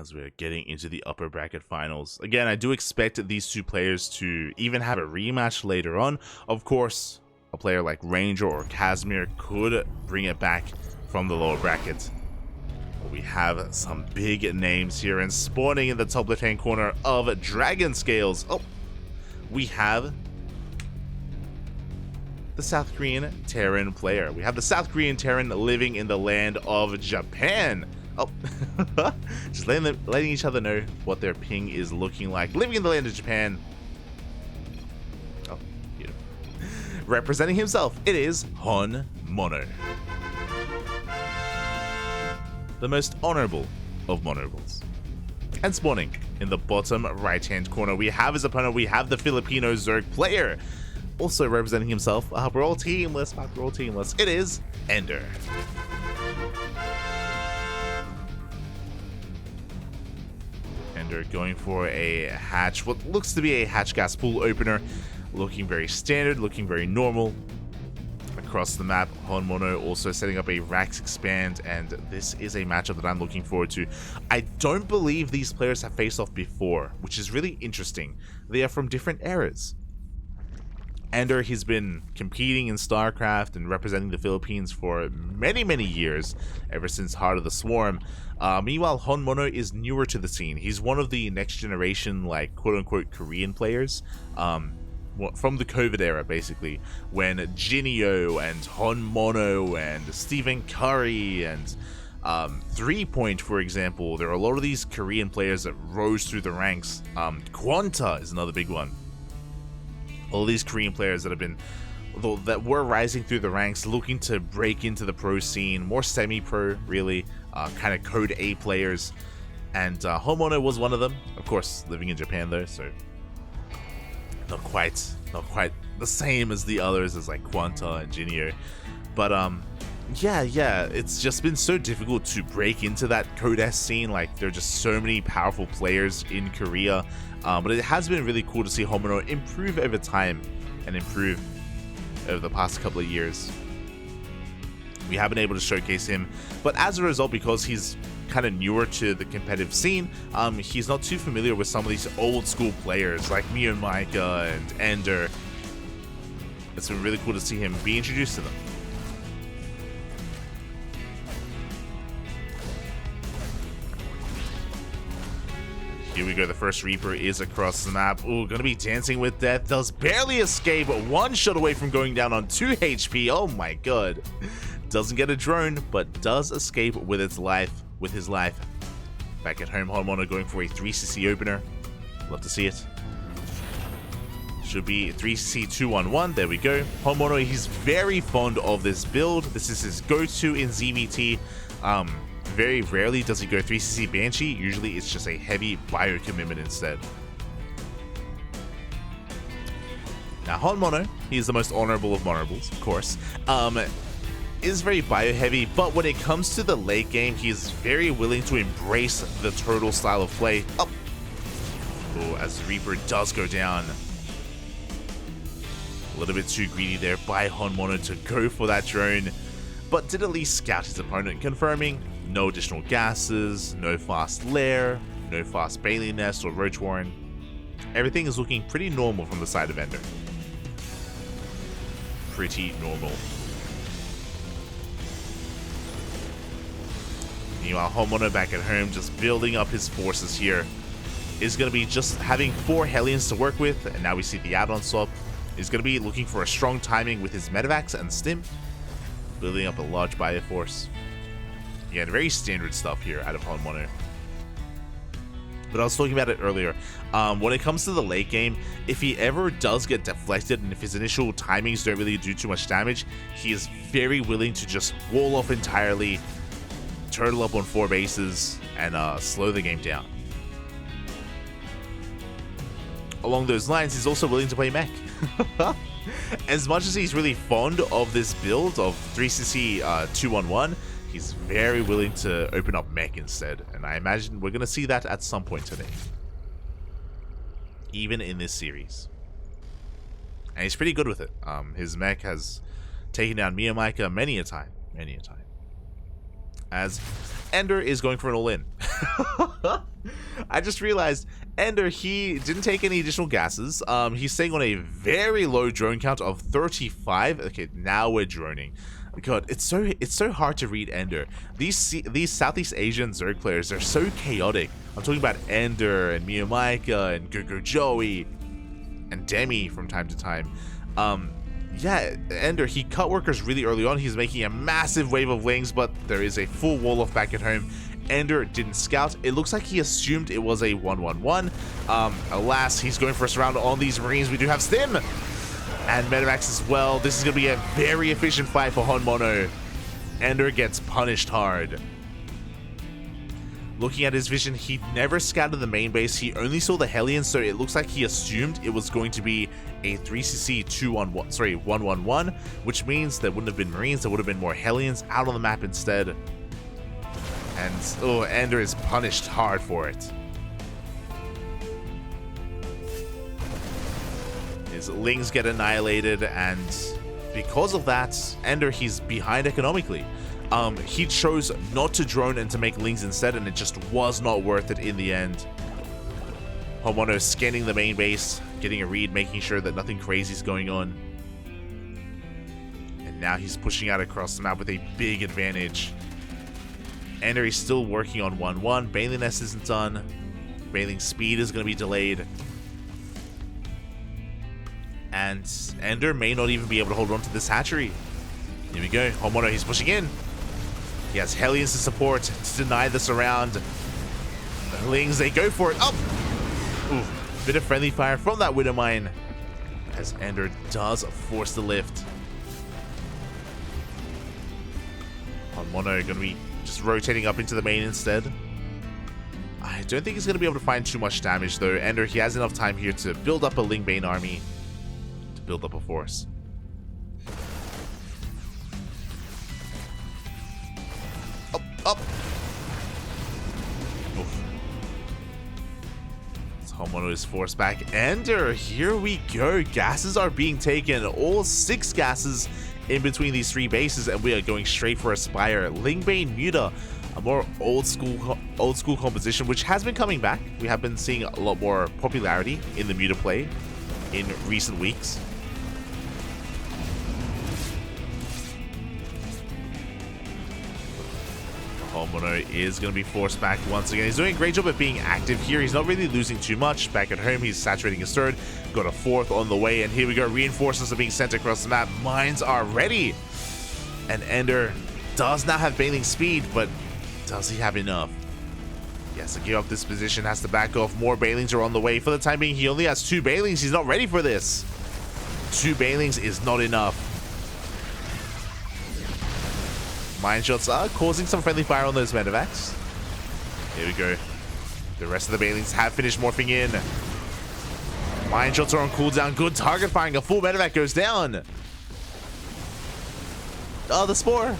as we're getting into the upper bracket finals. Again, I do expect these two players to even have a rematch later on. Of course, a player like Ranger or Casimir could bring it back from the lower bracket. But we have some big names here, and spawning in the top left-hand corner of Dragon Scales. Oh, we have the South Korean Terran player. We have the South Korean Terran living in the land of Japan. Oh, just letting each other know what their ping is looking like. Living in the land of Japan. Oh, beautiful. Representing himself, it is HonMonO. The most honorable of monorables. And spawning in the bottom right-hand corner, we have his opponent. We have the Filipino Zerg player. Also representing himself, we're all teamless, but we're all teamless. It is EnDerr. EnDerr going for a hatch, what looks to be a hatch gas pool opener, looking very standard, looking very normal. Across the map, HonMonO also setting up a Rax expand, and this is a matchup that I'm looking forward to. I don't believe these players have faced off before, which is really interesting. They are from different eras. EnDerr, he's been competing in StarCraft and representing the Philippines for many years, ever since Heart of the Swarm. Meanwhile, HonMonO is newer to the scene. He's one of the next generation, like, quote-unquote Korean players. From the COVID era, basically, when Jinio and HonMonO and Stephen Curry and 3 Point, for example, there are a lot of these Korean players that rose through the ranks. Quanta is another big one. All these Korean players that were rising through the ranks, looking to break into the pro scene, more semi-pro, really, kind of code A players, and HonMonO was one of them. Of course, living in Japan though, so not quite the same as the others, as like Quanta and Jinio. But yeah, it's just been so difficult to break into that code S scene. Like, there are just so many powerful players in Korea. But it has been really cool to see HonMonO improve over time and improve over the past couple of years. We have been able to showcase him, but as a result, because he's kind of newer to the competitive scene, he's not too familiar with some of these old school players like Micah and EnDerr. It's been really cool to see him be introduced to them. Here we go, the first Reaper is across the map. Ooh, gonna be dancing with death. Does barely escape, one shot away from going down on 2 HP. Oh my god. Doesn't get a drone, but does escape with his life. Back at home, HonMonO going for a 3cc opener. Love to see it. Should be 3cc 2-1-1. There we go. HonMonO, he's very fond of this build. This is his go-to in ZVT. Very rarely does he go 3cc Banshee. Usually it's just a heavy bio commitment instead. Now HonMonO, he's the most honorable of monorables, of course. Is very bio heavy, but when it comes to the late game, he's very willing to embrace the turtle style of play. Oh, as the Reaper does go down. A little bit too greedy there by HonMonO to go for that drone, but did at least scout his opponent, confirming no additional gases, no fast lair, no fast Bailey nest or roach warren. Everything is looking pretty normal from the side of EnDerr. Pretty normal. Meanwhile, HonMonO back at home, just building up his forces here. Is going to be just having 4 Hellions to work with, and now we see the add-on swap. Is going to be looking for a strong timing with his Medivacs and Stim, building up a large bio force. Yeah, very standard stuff here out of HonMonO. But I was talking about it earlier. When it comes to the late game, if he ever does get deflected and if his initial timings don't really do too much damage, he is very willing to just wall off entirely, turtle up on 4 bases, and slow the game down. Along those lines, he's also willing to play mech. As much as he's really fond of this build of 3cc 2-1-1, he's very willing to open up mech instead, and I imagine we're going to see that at some point today. Even in this series. And he's pretty good with it. His mech has taken down Micah many a time. As EnDerr is going for an all-in. I just realized EnDerr, he didn't take any additional gases. He's staying on a very low drone count of 35. Okay, now we're droning. God, it's so hard to read EnDerr. These Southeast Asian Zerg players are so chaotic. I'm talking about EnDerr and Miyamaika and Gogo Joey and Demi from time to time. Yeah, EnDerr, he cut workers really early on. He's making a massive wave of lings, but there is a full wall off back at home. EnDerr didn't scout. It looks like he assumed it was a 1-1-1. Alas, he's going for a surround on these Marines. We do have Stim and Medivacs as well. This is going to be a very efficient fight for HonMonO. EnDerr gets punished hard. Looking at his vision, he never scouted the main base. He only saw the Hellions, so it looks like he assumed it was going to be a 3cc 1-1-1, which means there wouldn't have been Marines, there would have been more Hellions out on the map instead. And oh, EnDerr is punished hard for it. His lings get annihilated, and because of that, EnDerr, he's behind economically. He chose not to drone and to make lings instead, and it just was not worth it in the end. HonMonO scanning the main base, getting a read, making sure that nothing crazy is going on. And now he's pushing out across the map with a big advantage. EnDerr is still working on 1-1. Baneling Nest isn't done. Baneling speed is going to be delayed. And EnDerr may not even be able to hold on to this hatchery. Here we go. HonMonO, he's pushing in. He has Hellions to support to deny the surround. The Lings, they go for it. Up! Ooh, bit of friendly fire from that Widow Mine as EnDerr does force the lift. HonMonO going to be just rotating up into the main instead. I don't think he's going to be able to find too much damage though. EnDerr, he has enough time here to build up a Lingbane army, to build up a force. Up. Oof. HonMonO is forced back. EnDerr, here we go. Gases are being taken. All 6 gases in between these 3 bases, and we are going straight for a Spire. Lingbane Muta, a more old school composition, which has been coming back. We have been seeing a lot more popularity in the Muta play in recent weeks. HonMonO is going to be forced back once again. He's doing a great job at being active here. He's not really losing too much. Back at home, he's saturating his 3rd. Got a 4th on the way, and here we go. Reinforcements are being sent across the map. Mines are ready. And EnDerr does not have Baneling speed, but does he have enough? Yes, to give up this position, has to back off. More Banelings are on the way. For the time being, he only has 2 Banelings. He's not ready for this. 2 Banelings is not enough. Mine shots are causing some friendly fire on those Medivacs. Here we go. The rest of the Banelings have finished morphing in. Mine shots are on cooldown. Good target firing. A full Medivac goes down. Oh, the Spore.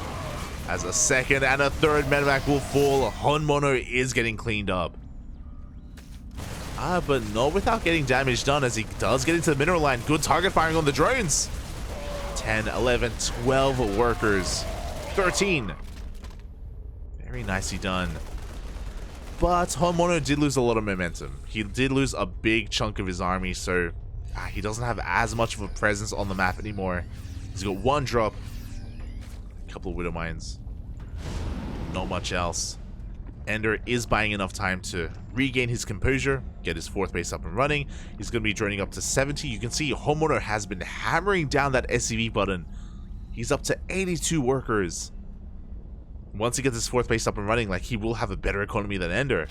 As a 2nd and a 3rd Medivac will fall. HonMonO is getting cleaned up. But not without getting damage done, as he does get into the mineral line. Good target firing on the drones. 10, 11, 12 workers. 13. Very nicely done. But HonMonO did lose a lot of momentum. He did lose a big chunk of his army, so he doesn't have as much of a presence on the map anymore. He's got 1 drop, a couple of Widow Mines, not much else. EnDerr is buying enough time to regain his composure, get his 4th base up and running. He's going to be droning up to 70. You can see HonMonO has been hammering down that SCV button. He's up to 82 workers. Once he gets his 4th base up and running, like, he will have a better economy than EnDerr.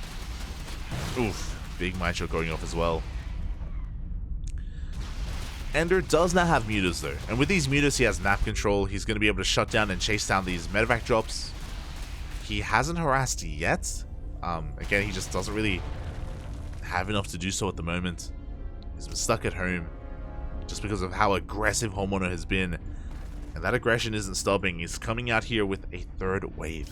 Oof, big mine shot going off as well. EnDerr does not have mutas though, and with these mutas he has map control. He's going to be able to shut down and chase down these medevac drops. He hasn't harassed yet. Again, he just doesn't really have enough to do so at the moment. He's been stuck at home just because of how aggressive HonMonO has been. And that aggression isn't stopping. He's coming out here with a 3rd wave.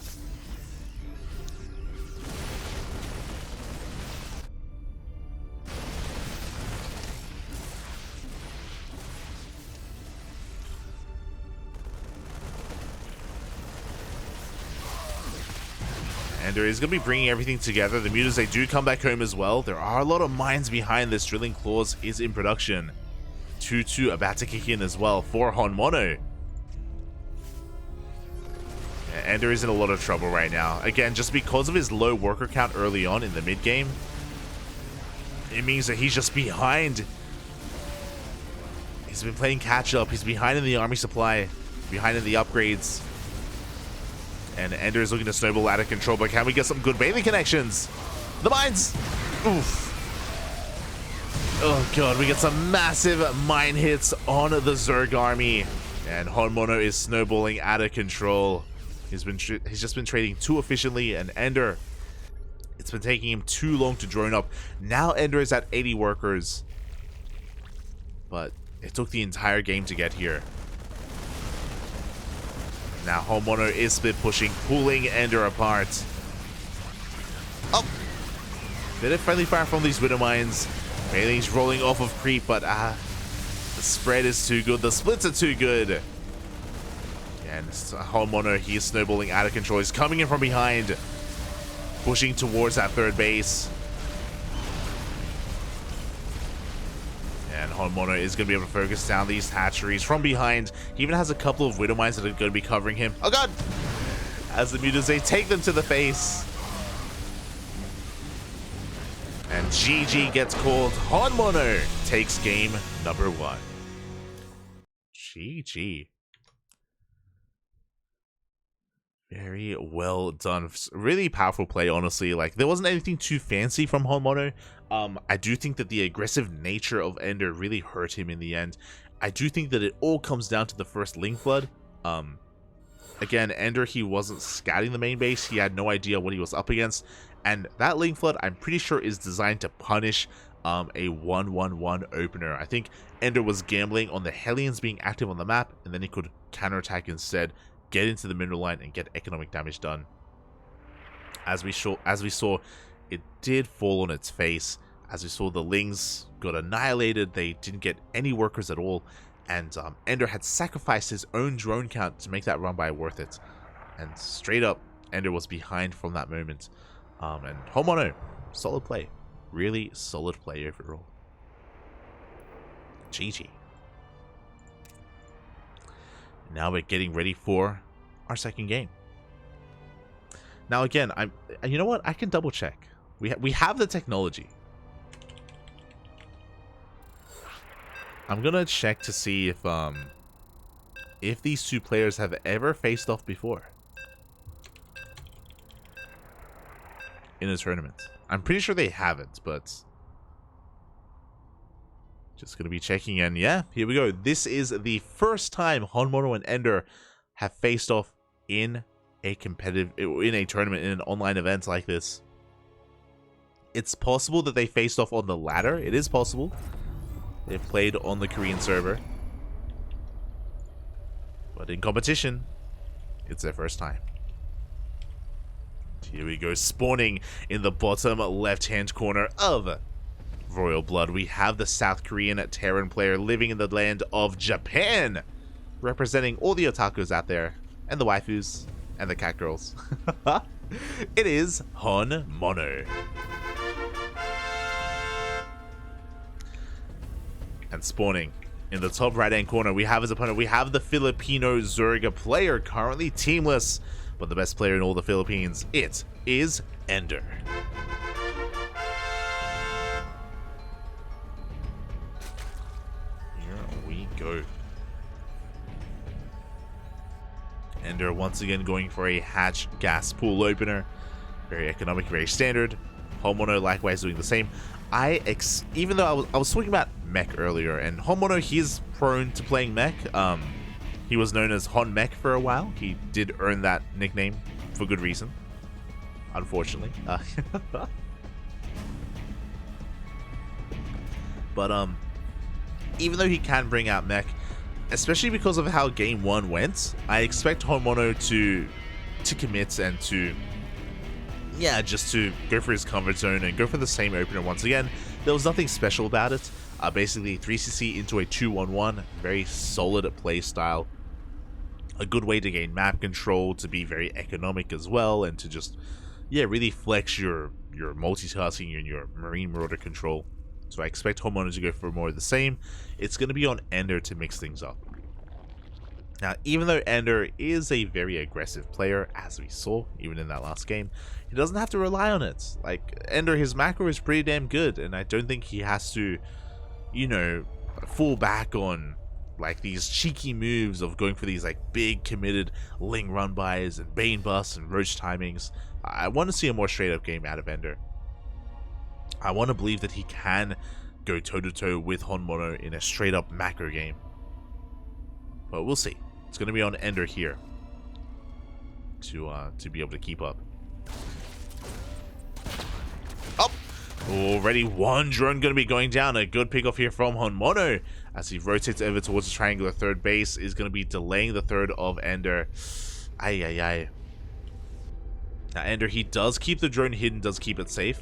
EnDerr is going to be bringing everything together. The Mutas, they do come back home as well. There are a lot of mines behind this. Drilling Claws is in production. 2-2 about to kick in as well for HonMonO. Yeah, EnDerr is in a lot of trouble right now. Again, just because of his low worker count early on in the mid game, it means that he's just behind. He's been playing catch up. He's behind in the army supply, behind in the upgrades. And EnDerr is looking to snowball out of control, but can we get some good bathing connections? The mines! Oof. Oh god, we get some massive mine hits on the Zerg army. And HonMonO is snowballing out of control. He's just been trading too efficiently, and EnDerr, it's been taking him too long to drone up. Now EnDerr is at 80 workers. But it took the entire game to get here. Now HonMonO is split pushing, pulling EnDerr apart. Oh! Bit of friendly fire from these Widow Mines. Bailey's rolling off of creep, but the spread is too good. The splits are too good. And HonMonO, he is snowballing out of control. He's coming in from behind, pushing towards that third base. And HonMonO is going to be able to focus down these hatcheries from behind. He even has a couple of Widow Mines that are going to be covering him. Oh god! As the Mutas, they take them to the face. And GG gets called. HonMonO takes game number 1. GG. Very well done. Really powerful play, honestly. Like, there wasn't anything too fancy from HonMonO. I do think that the aggressive nature of EnDerr really hurt him in the end. I do think that it all comes down to the first Link Flood. Again, EnDerr, he wasn't scouting the main base. He had no idea what he was up against. And that Link Flood, I'm pretty sure, is designed to punish a 1-1-1 opener. I think EnDerr was gambling on the Hellions being active on the map, and then he could counterattack instead, get into the mineral line, and get economic damage done. As we saw, it did fall on its face. As we saw, the Lings got annihilated. They didn't get any workers at all. And EnDerr had sacrificed his own drone count to make that run by worth it. And straight up, EnDerr was behind from that moment. And HonMonO, solid play. Really solid play overall. GG. Now we're getting ready for our second game. Now again, you know what? I can double check. We have the technology. I'm gonna check to see if these two players have ever faced off before in a tournament. I'm pretty sure they haven't, but just gonna be checking, and yeah, here we go. This is the first time HonMonO and EnDerr have faced off in a tournament, in an online event like this. It's possible that they faced off on the ladder. It is possible. They've played on the Korean server. But in competition, it's their first time. Here we go, spawning in the bottom left-hand corner of Royal Blood. We have the South Korean Terran player living in the land of Japan, representing all the otakus out there, and the waifus, and the cat girls. It is HonMonO. And spawning in the top right-hand corner, we have his opponent. We have the Filipino Zerg player, currently teamless, but the best player in all the Philippines. It is EnDerr. Here we go. EnDerr once again going for a hatch gas pool opener. Very economic, very standard. HonMonO likewise doing the same. Even though I was talking about mech earlier, and HonMonO, he's prone to playing mech. He was known as HonMech for a while. He did earn that nickname for good reason, unfortunately. But even though he can bring out mech, especially because of how game 1 went, I expect HonMonO to commit and to, yeah, just to go for his comfort zone and go for the same opener once again. There was nothing special about it. Basically 3cc into a 2-1-1, very solid play style. A good way to gain map control, to be very economic as well, and to just, yeah, really flex your multitasking and your Marine Marauder control. So I expect HonMonO to go for more of the same. It's going to be on EnDerr to mix things up. Now, even though EnDerr is a very aggressive player, as we saw even in that last game, he doesn't have to rely on it. Like, EnDerr, his macro is pretty damn good, and I don't think he has to, you know, fall back on like these cheeky moves of going for these like big committed Ling run bys and Bane busts and Roach timings. I want to see a more straight up game out of EnDerr. I want to believe that he can go toe to toe with HonMonO in a straight up macro game. But we'll see. It's going to be on EnDerr here to be able to keep up. Up! Already one drone going to be going down. A good pick off here from HonMonO as he rotates over towards the triangular third base. Is going to be delaying the third of EnDerr. Ay, ay, ay. Now EnDerr, he does keep the drone hidden, does keep it safe.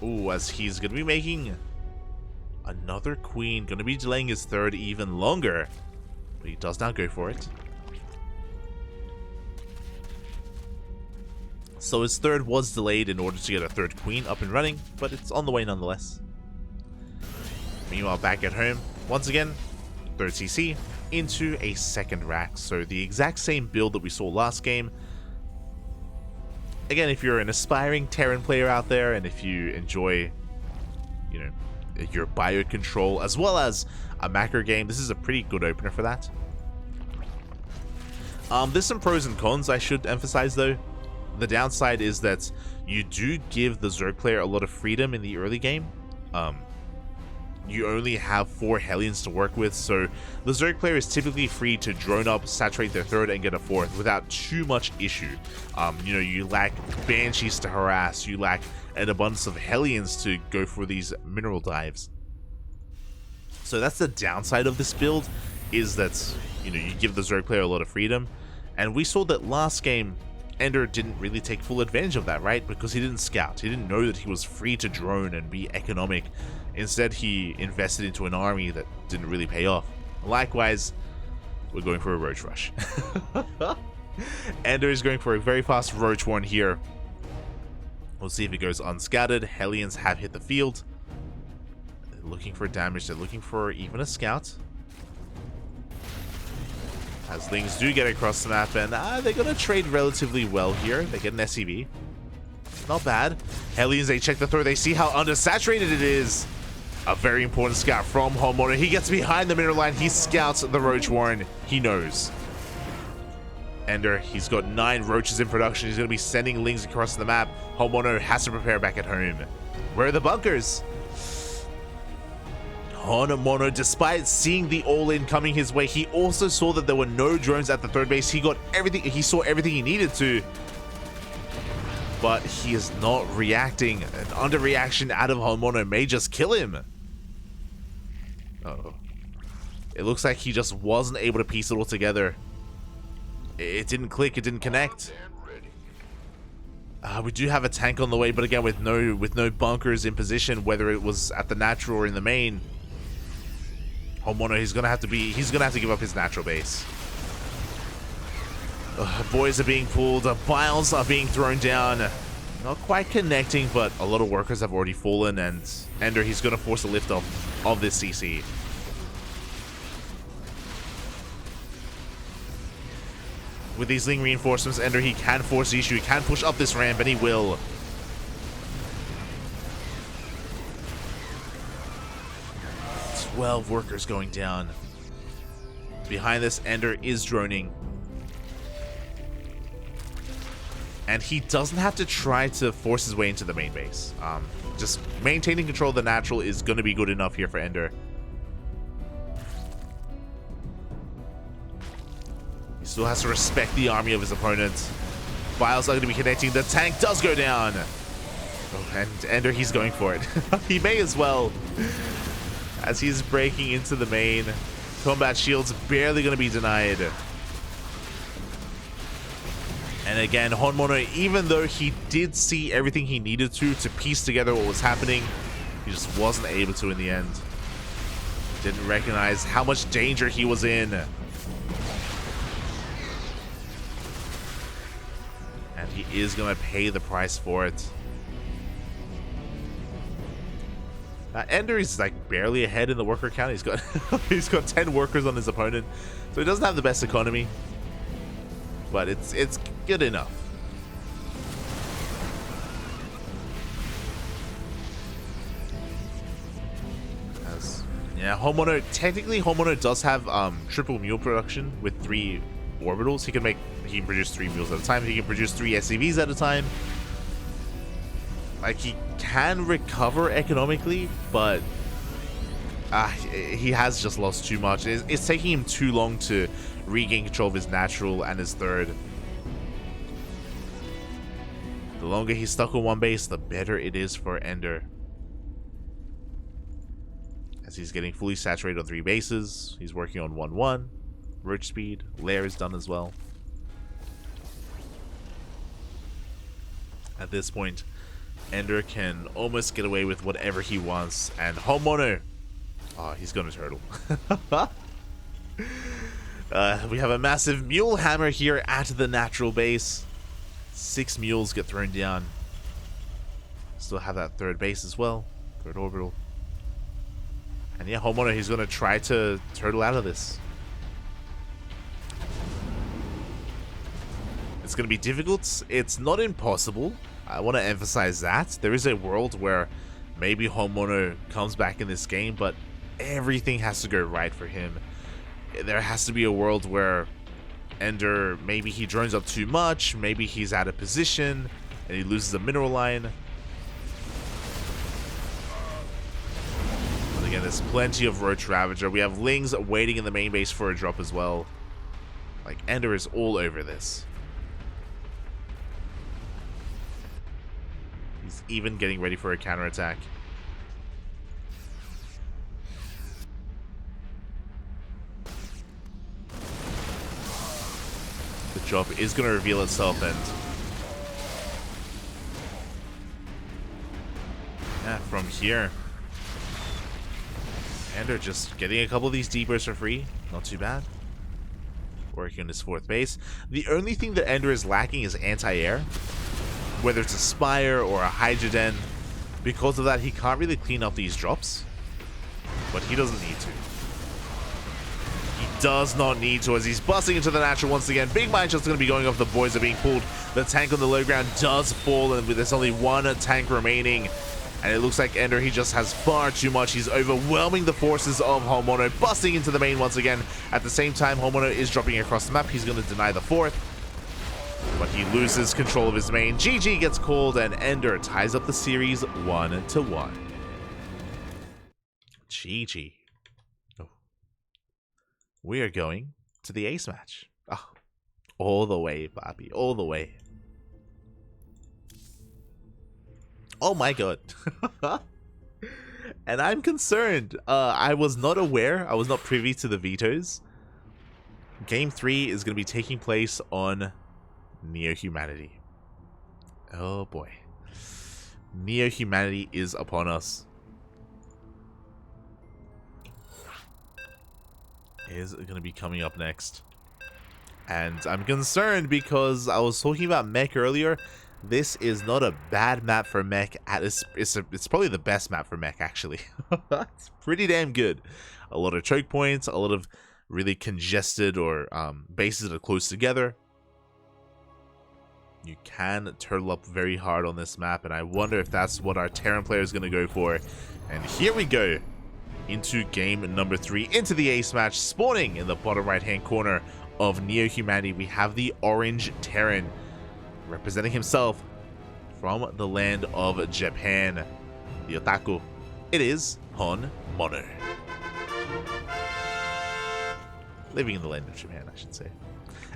Ooh, as he's going to be making another queen. Going to be delaying his third even longer. But he does now go for it. So his third was delayed in order to get a third queen up and running, but it's on the way nonetheless. Meanwhile, back at home, once again, third CC into a second rack. So the exact same build that we saw last game. Again, if you're an aspiring Terran player out there, and if you enjoy, you know, your bio control as well as a macro game, this is a pretty good opener for that. There's some pros and cons I should emphasize though. The downside is that you do give the Zerg player a lot of freedom in the early game. You only have 4 Hellions to work with, so the Zerg player is typically free to drone up, saturate their third, and get a fourth without too much issue. You know, you lack Banshees to harass, you lack an abundance of Hellions to go for these mineral dives. So that's the downside of this build, is that, you know, you give the Zerg player a lot of freedom. And we saw that last game, EnDerr didn't really take full advantage of that, right? Because he didn't scout. He didn't know that he was free to drone and be economic. Instead, he invested into an army that didn't really pay off. Likewise, we're going for a Roach Rush. EnDerr is going for a very fast Roach one here. We'll see if it goes unscouted. Hellions have hit the field. They're looking for damage. They're looking for even a scout. As Lings do get across the map, and they're going to trade relatively well here. They get an SCV. Not bad. Hellions, they check the throw. They see how undersaturated it is. A very important scout from HonMonO. He gets behind the mineral line. He scouts the Roach Warren. He knows. EnDerr, he's got 9 roaches in production. He's going to be sending Lings across the map. HonMonO has to prepare back at home. Where are the bunkers? HonMonO, despite seeing the all-in coming his way, he also saw that there were no drones at the third base. He got everything. He saw everything he needed to. But he is not reacting. An underreaction out of HonMonO may just kill him. Uh-oh. It looks like he just wasn't able to piece it all together. It didn't click. It didn't connect. We do have a tank on the way, but again, with no bunkers in position, whether it was at the natural or in the main, HonMonO, he's gonna have to give up his natural base. Boys are being pulled. Biles are being thrown down. Not quite connecting, but a lot of workers have already fallen, and EnDerr, he's going to force a lift off of this CC. With these Ling reinforcements, EnDerr, he can force the issue. He can push up this ramp, and he will. "12 workers going down." Behind this, EnDerr is droning. And he doesn't have to try to force his way into the main base. Just maintaining control of the natural is going to be good enough here for EnDerr. He still has to respect the army of his opponent. Biles are going to be connecting. The tank does go down. Oh, and EnDerr, he's going for it. He may as well. As he's breaking into the main. Combat shield's barely going to be denied. And again, HonMonO, even though he did see everything he needed to piece together what was happening, he just wasn't able to in the end. Didn't recognize how much danger he was in. And he is going to pay the price for it. EnDerr is like barely ahead in the worker count. He's got he's got 10 workers on his opponent, so he doesn't have the best economy, but it's good enough. Yeah, HonMonO, technically HonMonO does have triple mule production with 3 orbitals. He can produce 3 mules at a time. He can produce 3 SCVs at a time. Like, he can recover economically, but he has just lost too much. It's taking him too long to regain control of his natural and his third. The longer he's stuck on one base, the better it is for EnDerr. As he's getting fully saturated on 3 bases, he's working on 1-1. Roach speed, lair is done as well. At this point, EnDerr can almost get away with whatever he wants, and HonMonO, oh, he's gonna turtle. We have a massive mule hammer here at the natural base. 6 mules get thrown down. Still have that third base as well, third orbital. And yeah, HonMonO, he's gonna try to turtle out of this. It's gonna be difficult. It's not impossible. I want to emphasize that. There is a world where maybe HonMonO comes back in this game, but everything has to go right for him. There has to be a world where EnDerr, maybe he drones up too much, maybe he's out of position, and he loses a mineral line. But again, there's plenty of Roach Ravager. We have Lings waiting in the main base for a drop as well. Like, EnDerr is all over this. He's even getting ready for a counterattack. The job is going to reveal itself, and yeah, from here, EnDerr just getting a couple of these deepers for free. Not too bad. Working on his 4th base. The only thing that EnDerr is lacking is anti-air. Whether it's a Spire or a Hydroden. Because of that, he can't really clean up these drops. But he doesn't need to. He does not need to, as he's busting into the natural once again. Big mine shot's going to be going off. The boys are being pulled. The tank on the low ground does fall, and there's only 1 tank remaining. And it looks like EnDerr, he just has far too much. He's overwhelming the forces of HonMonO, busting into the main once again. At the same time, HonMonO is dropping across the map. He's going to deny the 4th. But he loses control of his main. GG gets called, and EnDerr ties up the series 1-1. GG. Oh. We are going to the ace match. Oh, all the way, Bobby. All the way. Oh my god. And I'm concerned. I was not aware. I was not privy to the vetoes. Game 3 is going to be taking place on Neo-Humanity. Oh boy. Neo-Humanity is upon us. Is going to be coming up next. And I'm concerned because I was talking about mech earlier. This is not a bad map for mech. It's probably the best map for mech, actually. It's pretty damn good. A lot of choke points, a lot of really congested or bases that are close together. You can turtle up very hard on this map, and I wonder if that's what our Terran player is going to go for. And here we go into game number 3, into the ace match. Spawning in the bottom right hand corner of Neo-Humanity, we have the orange Terran representing himself from the land of Japan, the otaku. It is HonMonO. Living in the land of Japan, I should say.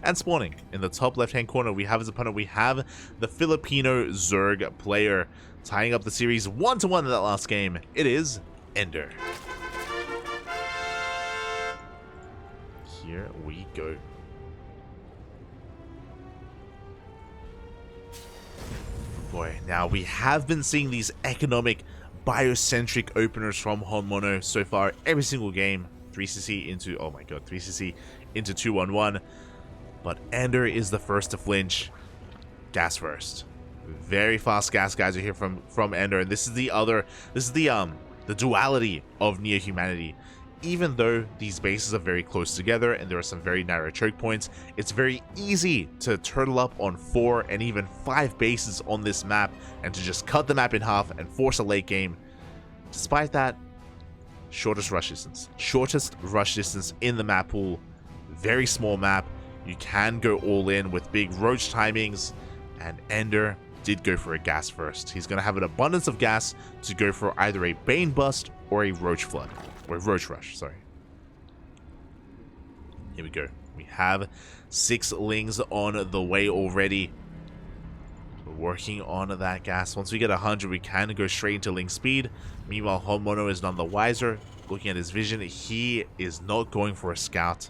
And spawning in the top left-hand corner, we have his opponent. We have the Filipino Zerg player, tying up the series 1-1 in that last game. It is EnDerr. Here we go. Boy, now we have been seeing these economic, biocentric openers from HonMonO so far every single game. 3cc into, oh my god, 3cc into 2-1-1. But EnDerr is the first to flinch. gas first. Very fast gas guys are here from EnDerr, and this is the duality of near humanity. Even though these bases are very close together and there are some very narrow choke points, it's very easy to turtle up on 4 and even 5 bases on this map and to just cut the map in half and force a late game. Despite that, shortest rush distance in the map pool. Very small map. You can go all in with big roach timings, and EnDerr did go for a gas first. He's going to have an abundance of gas to go for either a Bane Bust or a Roach Flood. Or a Roach Rush, sorry. Here we go. We have 6 Lings on the way already. We're working on that gas. Once we get 100, we can go straight into Ling speed. Meanwhile, HonMonO is none the wiser. Looking at his vision, he is not going for a scout.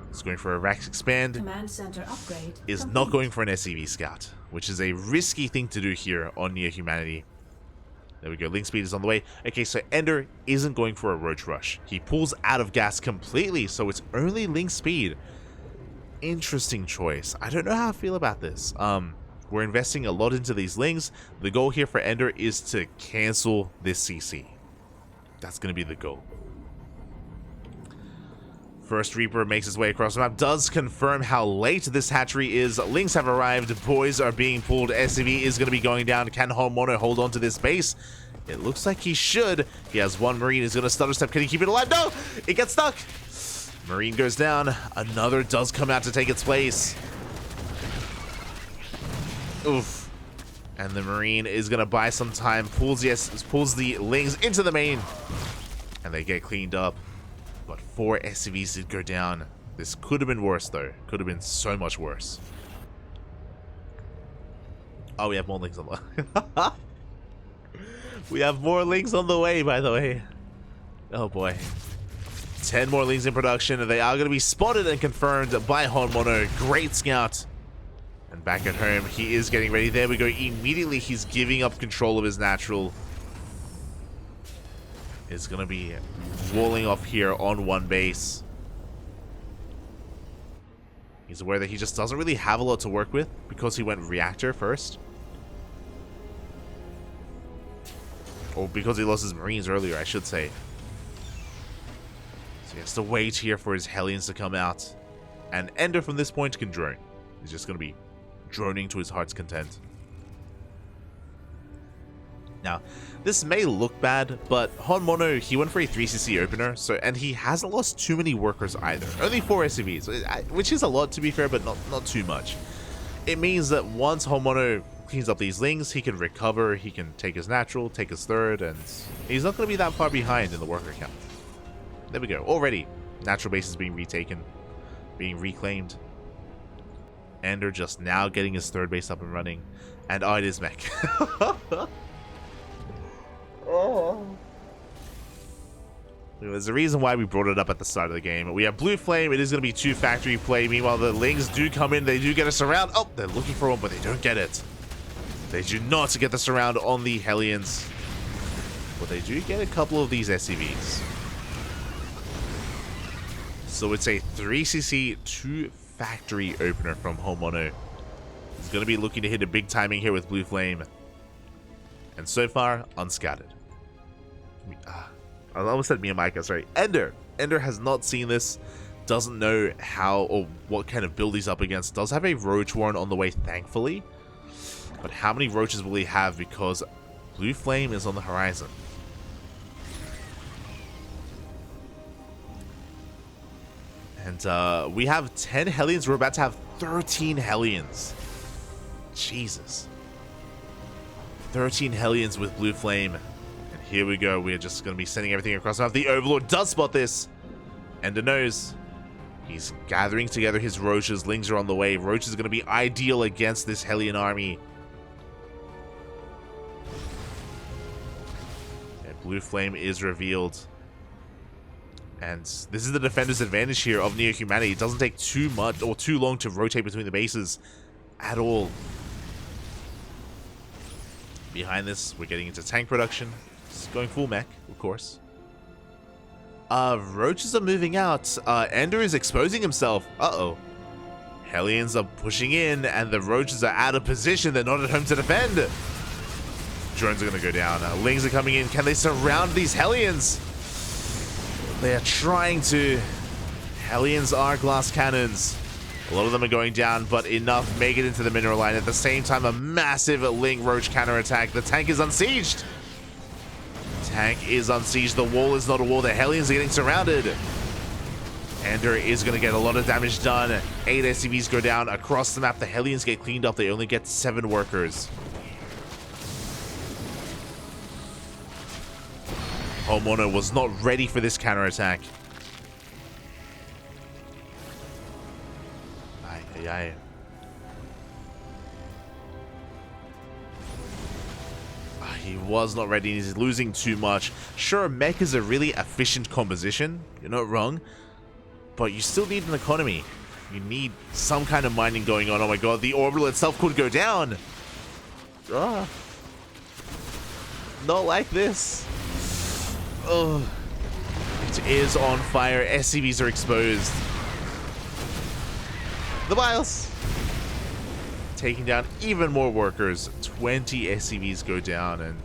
He's going for a Rax expand. Command center upgrade is complete. Not going for an SCV scout, which is a risky thing to do here on Near Humanity. There we go. Ling speed is on the way. Okay, so EnDerr isn't going for a Roach Rush. He pulls out of gas completely, so it's only Ling speed. Interesting choice. I don't know how I feel about this. We're investing a lot into these Lings. The goal here for EnDerr is to cancel this CC. That's going to be the goal. First Reaper makes his way across the map. Does confirm how late this hatchery is. Lings have arrived. Boys are being pulled. SCV is going to be going down. Can HonMonO hold on to this base? It looks like he should. He has 1 Marine. He's going to stutter step. Can he keep it alive? No! It gets stuck. Marine goes down. Another does come out to take its place. Oof. And the Marine is going to buy some time. Pulls the Lings into the main. And they get cleaned up. But 4 SCVs did go down. This could have been worse, though. Could have been so much worse. Oh, we have more Lings on the way. We have more Lings on the way, by the way. Oh, boy. 10 more Lings in production. They are going to be spotted and confirmed by HonMonO. Great scout. And back at home, he is getting ready. There we go. Immediately, he's giving up control of his natural. Is going to be walling off here on 1 base. He's aware that he just doesn't really have a lot to work with because he went reactor first. Or because he lost his Marines earlier, I should say. So he has to wait here for his Hellions to come out. And EnDerr from this point can drone. He's just going to be droning to his heart's content. Now, this may look bad, but HonMonO, he went for a 3cc opener, and he hasn't lost too many workers either. Only 4 SCVs, which is a lot to be fair, but not too much. It means that once HonMonO cleans up these Lings, he can recover, he can take his natural, take his third, and he's not going to be that far behind in the worker count. There we go. Already, natural base is being retaken, being reclaimed. EnDerr just now getting his 3rd base up and running, and oh, it is mech. Oh. There's a reason why we brought it up at the start of the game. We have Blue Flame. It is going to be 2 factory play. Meanwhile, the Lings do come in. They do get a surround. Oh, they're looking for one, but they don't get it. They do not get the surround on the Hellions. But they do get a couple of these SCVs. So it's a 3cc 2 factory opener from HonMonO. He's going to be looking to hit a big timing here with Blue Flame. And so far, unscattered. I almost said Miyamika, sorry. EnDerr. EnDerr has not seen this. Doesn't know how or what kind of build he's up against. Does have a Roach Warren on the way, thankfully. But how many Roaches will he have? Because Blue Flame is on the horizon. And we have 10 Hellions. We're about to have 13 Hellions. Jesus. 13 Hellions with Blue Flame. And here we go. We're just going to be sending everything across. Now, the Overlord does spot this. EnDerr knows. He's gathering together his Roaches. Lings are on the way. Roach is going to be ideal against this Hellion army. And Blue Flame is revealed. And this is the defender's advantage here of Near Humanity. It doesn't take too much or too long to rotate between the bases at all. Behind this, we're getting into tank production. It's going full mech, of course. Roaches are moving out. EnDerr is exposing himself. Uh-oh. Hellions are pushing in, and the Roaches are out of position. They're not at home to defend. Drones are going to go down. Lings are coming in. Can they surround these Hellions? They are trying to. Hellions are glass cannons. A lot of them are going down, but enough make it into the mineral line. At the same time, a massive Ling Roach counterattack. The tank is unsieged. Tank is unsieged. The wall is not a wall. The Hellions are getting surrounded. EnDerr is going to get a lot of damage done. 8 SCVs go down across the map. The Hellions get cleaned up. They only get 7 workers. HonMonO was not ready for this counterattack. Aye. He was not ready. He's losing too much. Sure, mech is a really efficient composition. You're not wrong. But you still need an economy. You need some kind of mining going on. Oh my god, the orbital itself could go down. Not like this. Oh, it is on fire. SCVs are exposed. The Biles taking down even more workers. 20 SCVs go down, and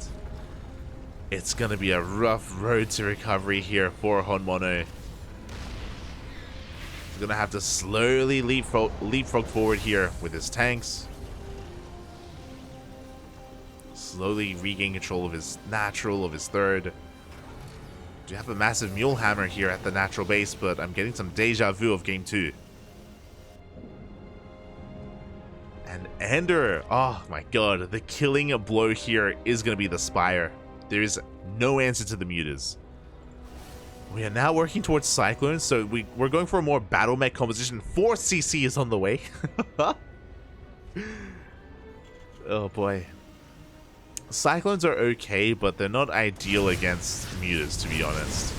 it's going to be a rough road to recovery here for HonMonO. He's going to have to slowly leapfrog forward here with his tanks. Slowly regain control of his natural, of his third. Do have a massive mule hammer here at the natural base, but I'm getting some deja vu of game 2. And EnDerr, oh my god, the killing blow here is going to be the Spire. There is no answer to the mutas. We are now working towards Cyclones, so we're going for a more battle mech composition. 4 CC is on the way. Oh boy. Cyclones are okay, but they're not ideal against mutas, to be honest.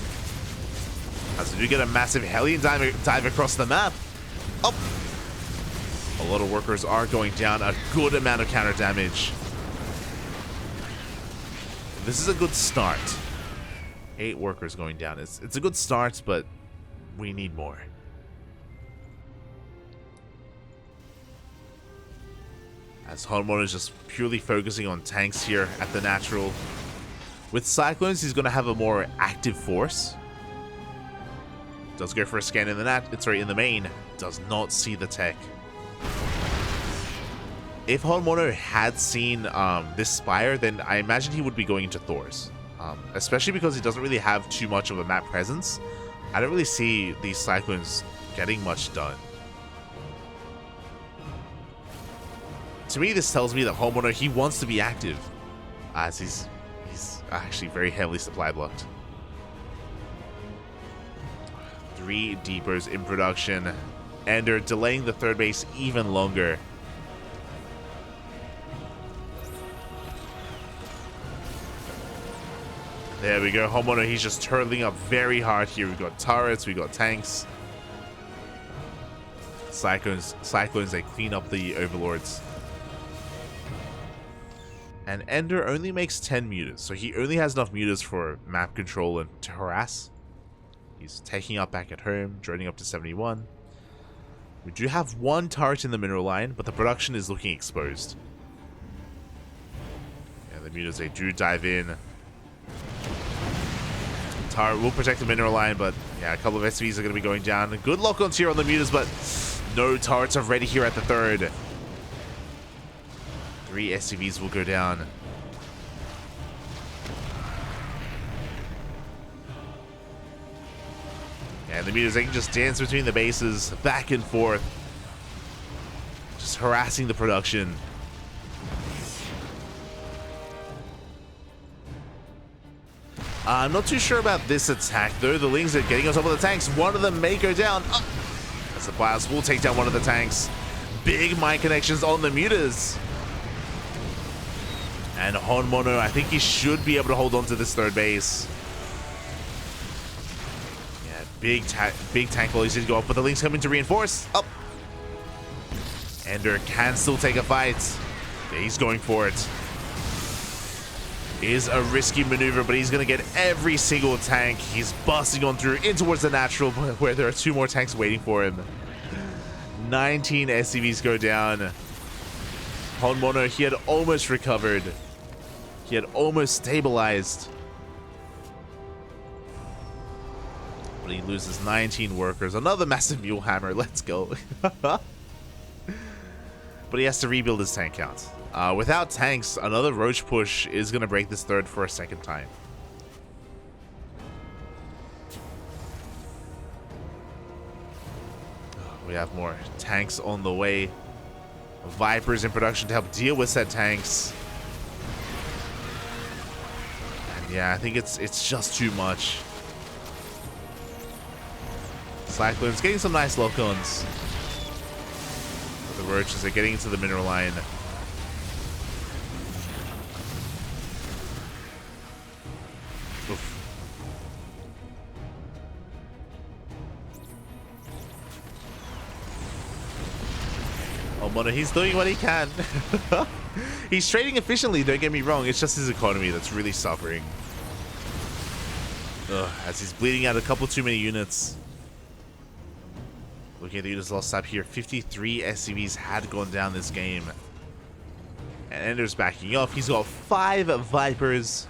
As we do get a massive Hellion dive across the map. Oh! A lot of workers are going down. A good amount of counter damage. This is a good start. 8 workers going down. It's a good start, but we need more. As HonMonO is just purely focusing on tanks here at the natural. With Cyclones, he's going to have a more active force. Does go for a scan in the main. Does not see the tech. If HonMonO had seen this Spire, then I imagine he would be going into Thor's. Especially because he doesn't really have too much of a map presence. I don't really see these Cyclones getting much done. To me, this tells me that HonMonO, he wants to be active. As he's actually very heavily supply blocked. 3 Deepers in production. EnDerr delaying the third base even longer. There we go. HonMonO, he's just turtling up very hard here. We've got turrets, we've got tanks. Cyclones, they clean up the overlords. And EnDerr only makes 10 mutas, so he only has enough mutas for map control and to harass. He's taking up back at home, droning up to 71. We do have 1 turret in the mineral line, but the production is looking exposed. And the mutas, they do dive in. Turret will protect the mineral line, but yeah, a couple of SVs are going to be going down. Good lock-ons here on the mutas, but no turrets are ready here at the third. 3 SCVs will go down. And the mutas, they can just dance between the bases, back and forth. Just harassing the production. I'm not too sure about this attack, though. The Lings are getting on top of the tanks. One of them may go down. Oh, as the Biles will take down one of the tanks. Big mine connections on the mutas. And HonMonO, I think he should be able to hold on to this third base. Yeah, big tank volleys did go off, but the Lings coming to reinforce. Oh. EnDerr can still take a fight. Yeah, he's going for it. Is a risky maneuver, but he's going to get every single tank. He's busting on through in towards the natural, where there are 2 more tanks waiting for him. 19 SCVs go down. HonMonO, he had almost recovered. He had almost stabilized. But he loses 19 workers. Another massive mule hammer. Let's go. But he has to rebuild his tank count. Without tanks, another roach push is going to break this third for a second time. We have more tanks on the way. Vipers in production to help deal with said tanks. And yeah, I think it's just too much. Cyclones getting some nice lock-ons. The roaches are getting into the mineral line. Oof. HonMonO, he's doing what he can. He's trading efficiently, don't get me wrong. It's just his economy that's really suffering. Ugh, as he's bleeding out a couple too many units. Looking at the units lost up here, 53 SCVs had gone down this game. And EnDerr's backing off. He's got 5 Vipers,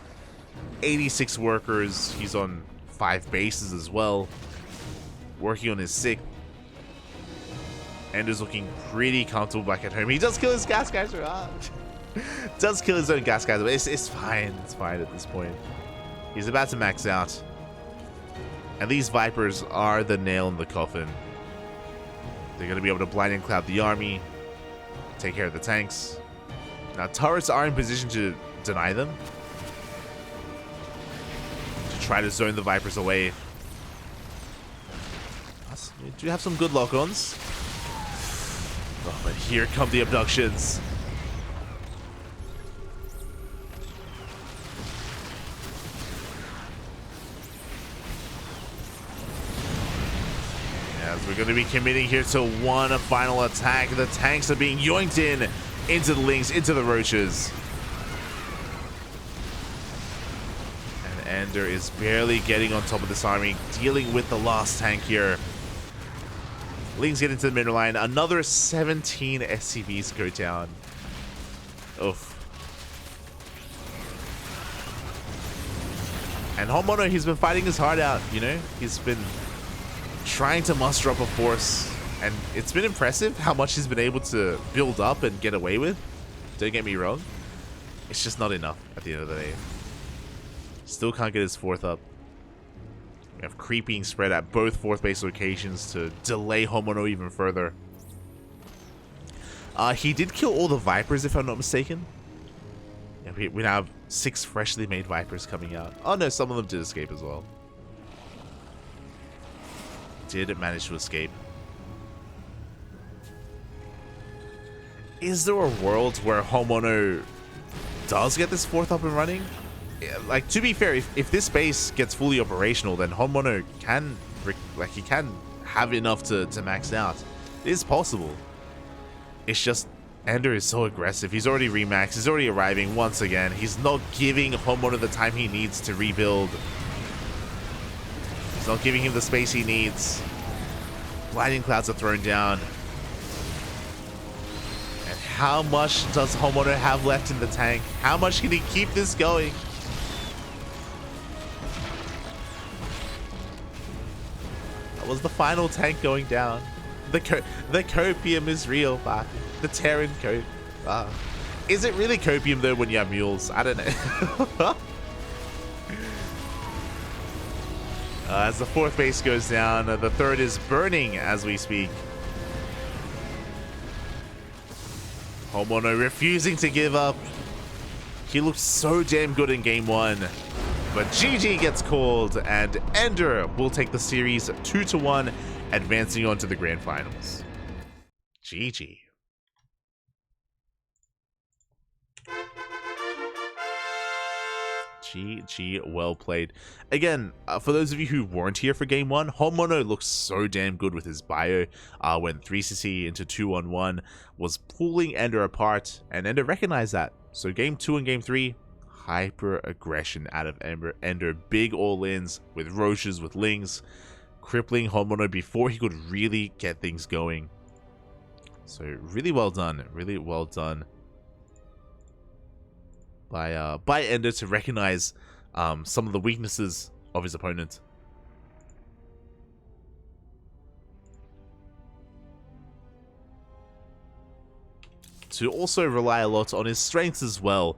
86 workers. He's on 5 bases as well. Working on his 6. EnDerr's looking pretty comfortable back at home. He does kill his gas geyser. Does kill his own gas geyser, but it's fine. It's fine at this point. He's about to max out. And these Vipers are the nail in the coffin. They're going to be able to blind and cloud the army. Take care of the tanks. Now, turrets are in position to deny them. To try to zone the Vipers away. We do have some good lock-ons. Oh, but here come the abductions. As we're going to be committing here to one final attack. The tanks are being yoinked into the lings, into the roaches. And EnDerr is barely getting on top of this army, dealing with the last tank here. Lings get into the mineral line. Another 17 SCVs go down. Oof. And HonMonO, he's been fighting his heart out, you know? He's been trying to muster up a force. And it's been impressive how much he's been able to build up and get away with. Don't get me wrong. It's just not enough at the end of the day. Still can't get his 4th up. We have creeping spread at both 4th base locations to delay HonMonO even further. He did kill all the Vipers, if I'm not mistaken. Yeah, we now have 6 freshly made Vipers coming out. Oh no, some of them did escape as well. Did manage to escape. Is there a world where HonMonO does get this 4th up and running? Like, to be fair, if this base gets fully operational, then HonMonO can, like, he can have enough to max out. It is possible. It's just, EnDerr is so aggressive. He's already remaxed. He's already arriving once again. He's not giving HonMonO the time he needs to rebuild. He's not giving him the space he needs. Lightning clouds are thrown down. And how much does HonMonO have left in the tank? How much can he keep this going? Was the final tank going down? The copium is real, but the Terran cope. Is it really copium though when you have mules? I don't know. As the 4th base goes down, the 3rd is burning as we speak. HonMonO refusing to give up. He looked so damn good in game 1. But GG gets called, and EnDerr will take the series 2-1, advancing on to the grand finals. GG. GG, well played. Again, for those of you who weren't here for game 1, HonMonO looks so damn good with his bio. When 3cc into 2-on-1 was pulling EnDerr apart, and EnDerr recognized that. So game 2 and game 3, hyper aggression out of EnDerr, big all-ins with roaches, with lings, crippling HonMonO before he could really get things going. So really well done. Really well done by EnDerr to recognize some of the weaknesses of his opponent. To also rely a lot on his strengths as well,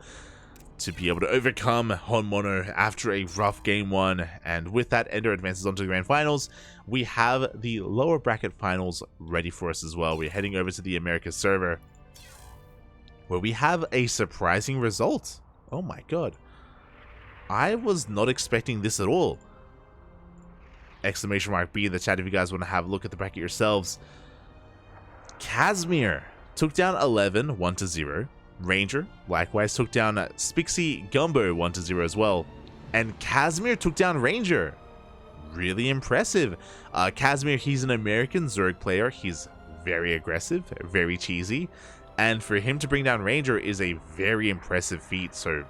to be able to overcome HonMonO after a rough game 1. And with that, EnDerr advances onto the grand finals. We have the lower bracket finals ready for us as well. We're heading over to the Americas server, where we have a surprising result. Oh my god. I was not expecting this at all. Exclamation mark B in the chat if you guys want to have a look at the bracket yourselves. Casimir took down 11, 1-0. Ranger likewise took down Spixie Gumbo 1-0 as well. And Casimir took down Ranger. Really impressive. Casimir, he's an American Zerg player. He's very aggressive, very cheesy. And for him to bring down Ranger is a very impressive feat. So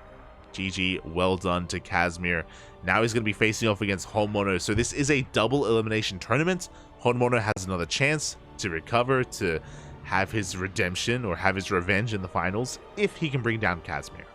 GG, well done to Casimir. Now he's going to be facing off against HonMonO. So this is a double elimination tournament. HonMonO has another chance to recover, to have his redemption or have his revenge in the finals if he can bring down Casimir.